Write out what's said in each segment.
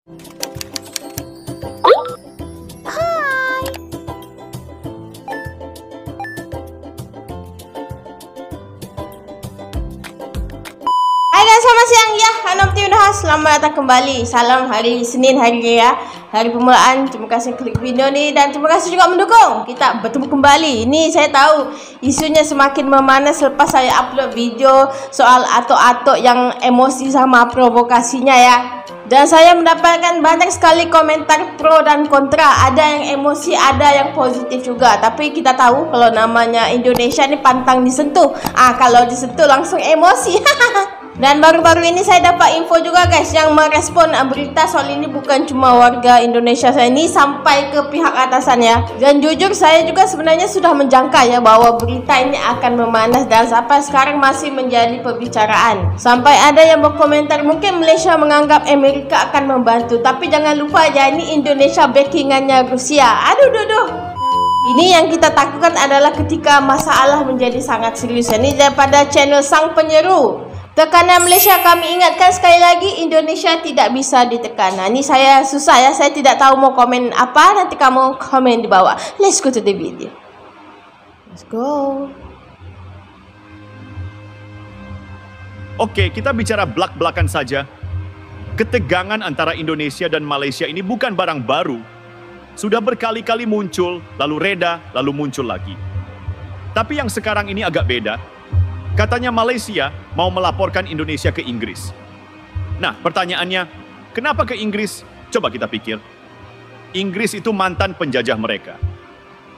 Hai guys, selamat siang ya. Hanum Tiunha, selamat datang kembali. Salam hari Senin, hari Raya, hari permulaan. Terima kasih klik video ni dan terima kasih juga mendukung. Kita bertemu kembali. Ini saya tahu isunya semakin memanas selepas saya upload video soal atok-atok yang emosi sama provokasinya ya. Dan saya mendapatkan banyak sekali komentar pro dan kontra. Ada yang emosi, ada yang positif juga. Tapi kita tahu kalau namanya Indonesia ni pantang disentuh. Kalau disentuh langsung emosi. Dan baru-baru ini saya dapat info juga guys, yang merespon berita soal ini bukan cuma warga Indonesia saya ini, sampai ke pihak atasan ya. Dan jujur saya juga sebenarnya sudah menjangka ya bahwa berita ini akan memanas dan sampai sekarang masih menjadi pembicaraan. Sampai ada yang berkomentar mungkin Malaysia menganggap Amerika akan membantu, tapi jangan lupa ya, ini Indonesia backingannya Rusia. Aduh. Ini yang kita takutkan adalah ketika masalah menjadi sangat serius. Ini daripada channel Sang Penyeru. Tekanan Malaysia, kami ingatkan sekali lagi, Indonesia tidak bisa ditekan. Ini saya susah ya, saya tidak tahu mau komen apa, nanti kamu komen di bawah. Let's go to the video. Let's go. Oke, kita bicara belak-belakan saja. Ketegangan antara Indonesia dan Malaysia ini bukan barang baru. Sudah berkali-kali muncul, lalu reda, lalu muncul lagi. Tapi yang sekarang ini agak beda. Katanya Malaysia mau melaporkan Indonesia ke Inggris. Nah, pertanyaannya, kenapa ke Inggris? Coba kita pikir. Inggris itu mantan penjajah mereka.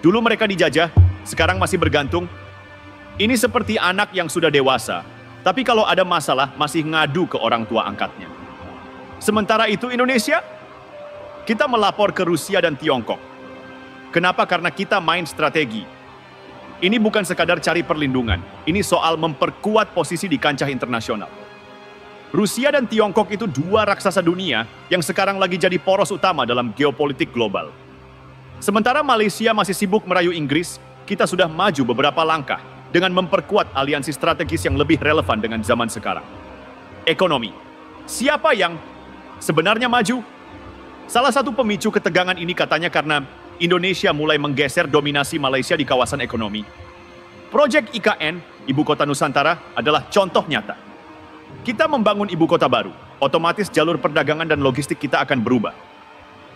Dulu mereka dijajah, sekarang masih bergantung. Ini seperti anak yang sudah dewasa, tapi kalau ada masalah masih ngadu ke orang tua angkatnya. Sementara itu Indonesia, kita melapor ke Rusia dan Tiongkok. Kenapa? Karena kita main strategi. Ini bukan sekadar cari perlindungan, ini soal memperkuat posisi di kancah internasional. Rusia dan Tiongkok itu dua raksasa dunia yang sekarang lagi jadi poros utama dalam geopolitik global. Sementara Malaysia masih sibuk merayu Inggris, kita sudah maju beberapa langkah dengan memperkuat aliansi strategis yang lebih relevan dengan zaman sekarang. Ekonomi. Siapa yang sebenarnya maju? Salah satu pemicu ketegangan ini katanya karena Indonesia mulai menggeser dominasi Malaysia di kawasan ekonomi. Proyek IKN, Ibu Kota Nusantara, adalah contoh nyata. Kita membangun ibu kota baru, otomatis jalur perdagangan dan logistik kita akan berubah.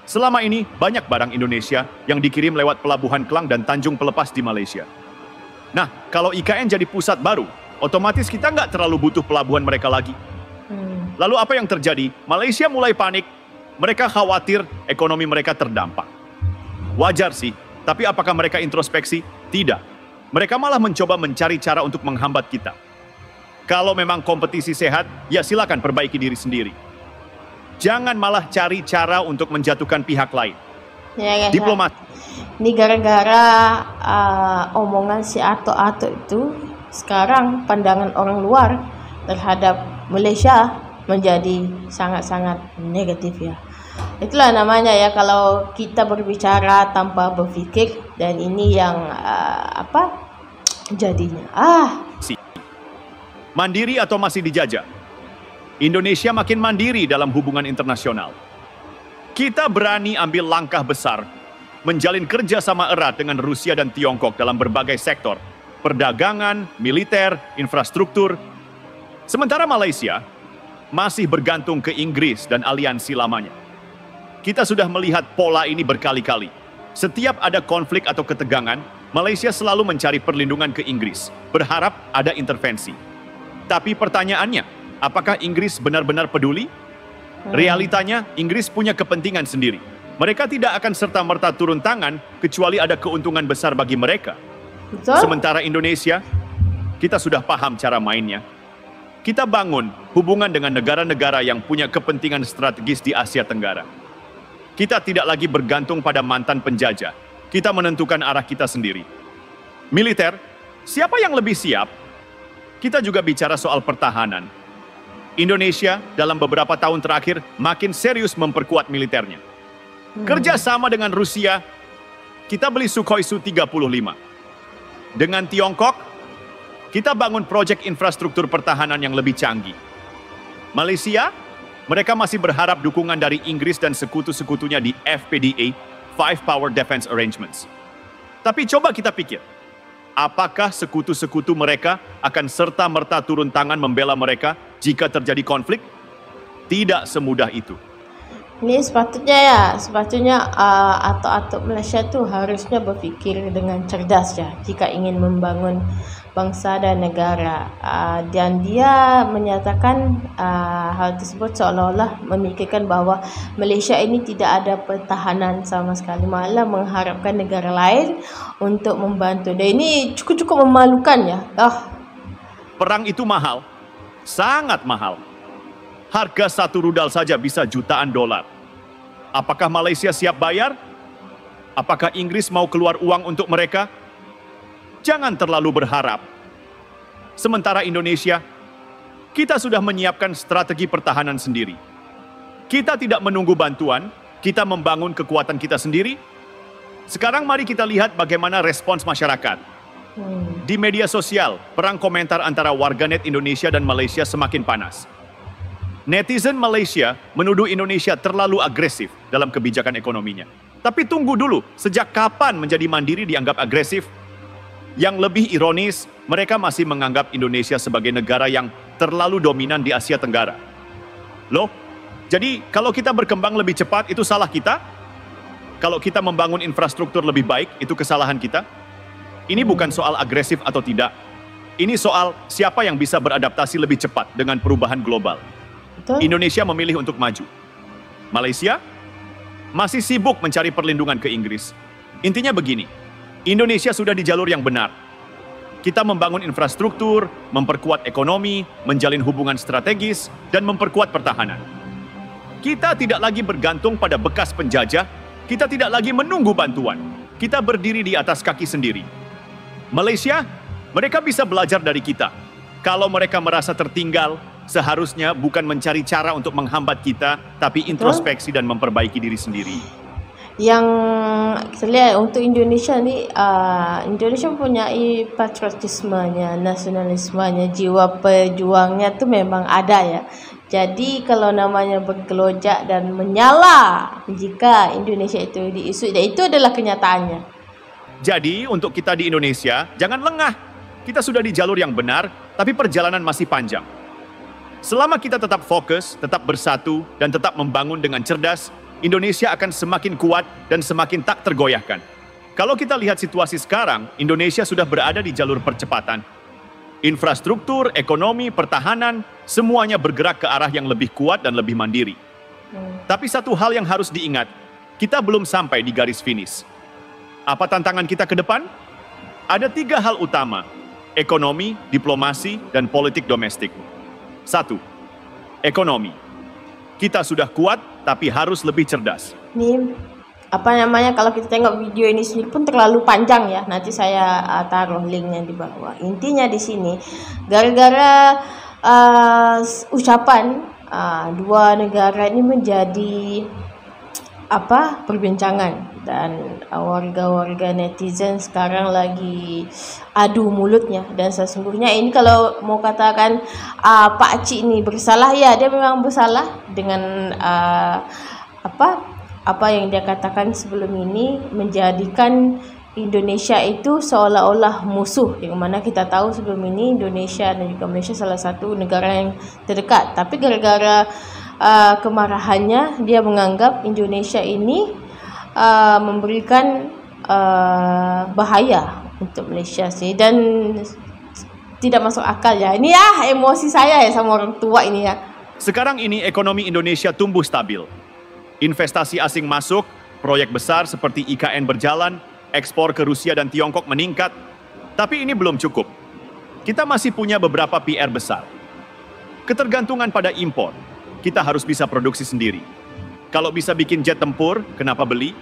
Selama ini, banyak barang Indonesia yang dikirim lewat Pelabuhan Klang dan Tanjung Pelepas di Malaysia. Nah, kalau IKN jadi pusat baru, otomatis kita nggak terlalu butuh pelabuhan mereka lagi. Lalu apa yang terjadi? Malaysia mulai panik, mereka khawatir ekonomi mereka terdampak. Wajar sih, tapi apakah mereka introspeksi? Tidak. Mereka malah mencoba mencari cara untuk menghambat kita. Kalau memang kompetisi sehat, ya silakan perbaiki diri sendiri. Jangan malah cari cara untuk menjatuhkan pihak lain. Ya, guys, Diplomat. ini gara-gara omongan si Ato-Ato itu, sekarang pandangan orang luar terhadap Malaysia menjadi sangat-sangat negatif ya. Itulah namanya ya, kalau kita berbicara tanpa berpikir, dan ini yang jadinya. Mandiri atau masih dijajah? Indonesia makin mandiri dalam hubungan internasional. Kita berani ambil langkah besar, menjalin kerjasama erat dengan Rusia dan Tiongkok dalam berbagai sektor, perdagangan, militer, infrastruktur. Sementara Malaysia masih bergantung ke Inggris dan aliansi lamanya. Kita sudah melihat pola ini berkali-kali. Setiap ada konflik atau ketegangan, Malaysia selalu mencari perlindungan ke Inggris, berharap ada intervensi. Tapi pertanyaannya, apakah Inggris benar-benar peduli? Realitanya, Inggris punya kepentingan sendiri. Mereka tidak akan serta-merta turun tangan kecuali ada keuntungan besar bagi mereka. Betul? Sementara Indonesia, kita sudah paham cara mainnya. Kita bangun hubungan dengan negara-negara yang punya kepentingan strategis di Asia Tenggara. Kita tidak lagi bergantung pada mantan penjajah. Kita menentukan arah kita sendiri. Militer, siapa yang lebih siap? Kita juga bicara soal pertahanan. Indonesia dalam beberapa tahun terakhir makin serius memperkuat militernya. Kerjasama dengan Rusia, kita beli Sukhoi Su-35. Dengan Tiongkok, kita bangun proyek infrastruktur pertahanan yang lebih canggih. Malaysia, Mereka masih berharap dukungan dari Inggris dan sekutu-sekutunya di FPDA, Five Power Defense Arrangements. Tapi coba kita pikir, apakah sekutu-sekutu mereka akan serta-merta turun tangan membela mereka jika terjadi konflik? Tidak semudah itu. Ini sepatutnya atuk-atuk Malaysia tuh harusnya berfikir dengan cerdas ya jika ingin membangun bangsa dan negara. Dan dia menyatakan hal tersebut seolah-olah memikirkan bahawa Malaysia ini tidak ada pertahanan sama sekali, malah mengharapkan negara lain untuk membantu. Dan ini cukup memalukan ya. Perang itu mahal, sangat mahal. Harga satu rudal saja bisa jutaan dolar. Apakah Malaysia siap bayar? Apakah Inggris mau keluar uang untuk mereka? Jangan terlalu berharap. Sementara Indonesia, kita sudah menyiapkan strategi pertahanan sendiri. Kita tidak menunggu bantuan, kita membangun kekuatan kita sendiri. Sekarang mari kita lihat bagaimana respons masyarakat. Di media sosial, perang komentar antara warganet Indonesia dan Malaysia semakin panas. Netizen Malaysia menuduh Indonesia terlalu agresif dalam kebijakan ekonominya. Tapi tunggu dulu, sejak kapan menjadi mandiri dianggap agresif? Yang lebih ironis, mereka masih menganggap Indonesia sebagai negara yang terlalu dominan di Asia Tenggara. Loh, jadi kalau kita berkembang lebih cepat itu salah kita? Kalau kita membangun infrastruktur lebih baik itu kesalahan kita? Ini bukan soal agresif atau tidak. Ini soal siapa yang bisa beradaptasi lebih cepat dengan perubahan global. Betul? Indonesia memilih untuk maju. Malaysia masih sibuk mencari perlindungan ke Inggris. Intinya begini, Indonesia sudah di jalur yang benar. Kita membangun infrastruktur, memperkuat ekonomi, menjalin hubungan strategis, dan memperkuat pertahanan. Kita tidak lagi bergantung pada bekas penjajah, kita tidak lagi menunggu bantuan. Kita berdiri di atas kaki sendiri. Malaysia, mereka bisa belajar dari kita. Kalau mereka merasa tertinggal, seharusnya bukan mencari cara untuk menghambat kita, tapi introspeksi dan memperbaiki diri sendiri. Yang kita lihat untuk Indonesia ni, Indonesia mempunyai patriotismenya, nasionalismenya, jiwa pejuangnya tu memang ada ya. Jadi kalau namanya bergelojak dan menyala jika Indonesia itu diisu, dan itu adalah kenyataannya. Jadi untuk kita di Indonesia, jangan lengah. Kita sudah di jalur yang benar, tapi perjalanan masih panjang. Selama kita tetap fokus, tetap bersatu, dan tetap membangun dengan cerdas, Indonesia akan semakin kuat dan semakin tak tergoyahkan. Kalau kita lihat situasi sekarang, Indonesia sudah berada di jalur percepatan. Infrastruktur, ekonomi, pertahanan, semuanya bergerak ke arah yang lebih kuat dan lebih mandiri. Tapi satu hal yang harus diingat, kita belum sampai di garis finish. Apa tantangan kita ke depan? Ada 3 hal utama, ekonomi, diplomasi, dan politik domestik. 1. Ekonomi. Kita sudah kuat, tapi harus lebih cerdas. Ini kalau kita tengok video ini sendiri pun terlalu panjang ya. Nanti saya taruh linknya di bawah. Intinya di sini, gara-gara ucapan dua negara ini menjadi perbincangan, dan warga-warga netizen sekarang lagi adu mulutnya. Dan sesungguhnya ini kalau mau katakan Pak Cik ini bersalah, ya dia memang bersalah dengan apa yang dia katakan sebelum ini, menjadikan Indonesia itu seolah-olah musuh, yang mana kita tahu sebelum ini Indonesia dan juga Malaysia salah satu negara yang terdekat. Tapi gara-gara kemarahannya, dia menganggap Indonesia ini memberikan bahaya untuk Malaysia sih, dan tidak masuk akal ya. Ini emosi saya ya sama orang tua ini ya. Sekarang ini ekonomi Indonesia tumbuh stabil. Investasi asing masuk, proyek besar seperti IKN berjalan, ekspor ke Rusia dan Tiongkok meningkat. Tapi ini belum cukup. Kita masih punya beberapa PR besar. Ketergantungan pada impor. Kita harus bisa produksi sendiri. Kalau bisa bikin jet tempur, kenapa beli?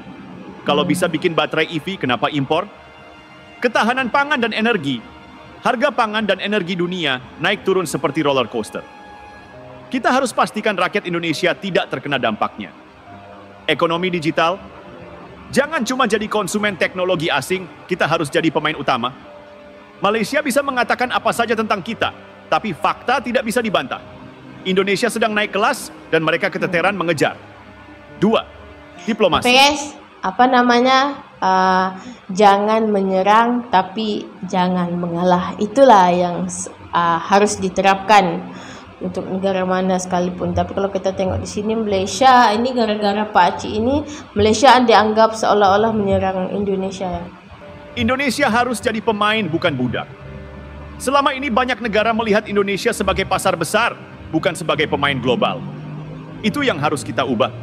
Kalau bisa bikin baterai EV, kenapa impor? Ketahanan pangan dan energi. Harga pangan dan energi dunia naik turun seperti roller coaster. Kita harus pastikan rakyat Indonesia tidak terkena dampaknya. Ekonomi digital, jangan cuma jadi konsumen teknologi asing, kita harus jadi pemain utama. Malaysia bisa mengatakan apa saja tentang kita, tapi fakta tidak bisa dibantah. Indonesia sedang naik kelas dan mereka keteteran mengejar. 2. Diplomasi. PS, jangan menyerang tapi jangan mengalah. Itulah yang harus diterapkan untuk negara mana sekalipun. Tapi kalau kita tengok di sini Malaysia, ini gara-gara Pak Acik ini, Malaysia dianggap seolah-olah menyerang Indonesia. Indonesia harus jadi pemain, bukan budak. Selama ini banyak negara melihat Indonesia sebagai pasar besar, bukan sebagai pemain global. Itu yang harus kita ubah.